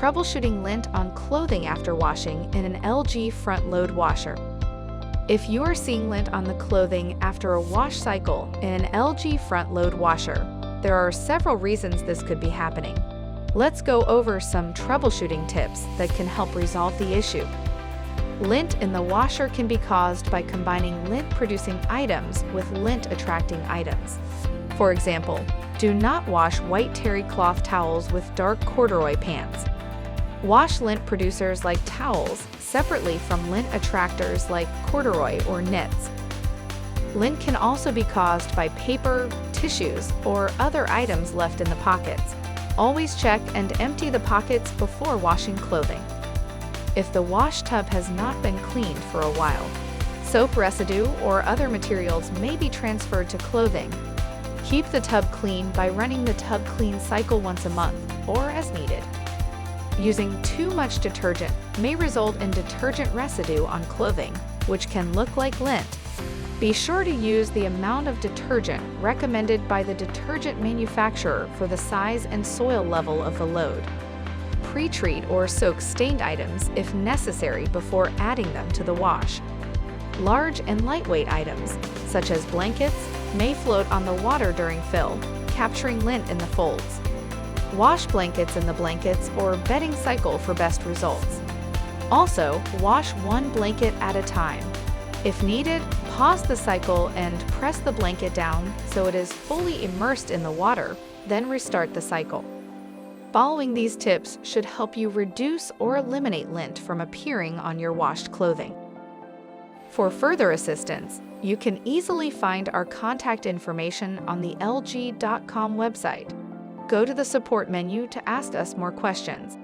Troubleshooting lint on clothing after washing in an LG front-load washer. If you are seeing lint on the clothing after a wash cycle in an LG front-load washer, there are several reasons this could be happening. Let's go over some troubleshooting tips that can help resolve the issue. Lint in the washer can be caused by combining lint-producing items with lint-attracting items. For example, do not wash white terry cloth towels with dark corduroy pants. Wash lint producers like towels separately from lint attractors like corduroy or knits. Lint can also be caused by paper, tissues, or other items left in the pockets. Always check and empty the pockets before washing clothing. If the wash tub has not been cleaned for a while, soap residue or other materials may be transferred to clothing. Keep the tub clean by running the tub clean cycle once a month or as needed. Using too much detergent may result in detergent residue on clothing, which can look like lint. Be sure to use the amount of detergent recommended by the detergent manufacturer for the size and soil level of the load. Pre-treat or soak stained items if necessary before adding them to the wash. Large and lightweight items, such as blankets, may float on the water during fill, capturing lint in the folds. Wash blankets in the blankets or bedding cycle for best results. Also, wash one blanket at a time. If needed, pause the cycle and press the blanket down so it is fully immersed in the water, then restart the cycle. Following these tips should help you reduce or eliminate lint from appearing on your washed clothing. For further assistance, you can easily find our contact information on the lg.com website. Go to the support menu to ask us more questions.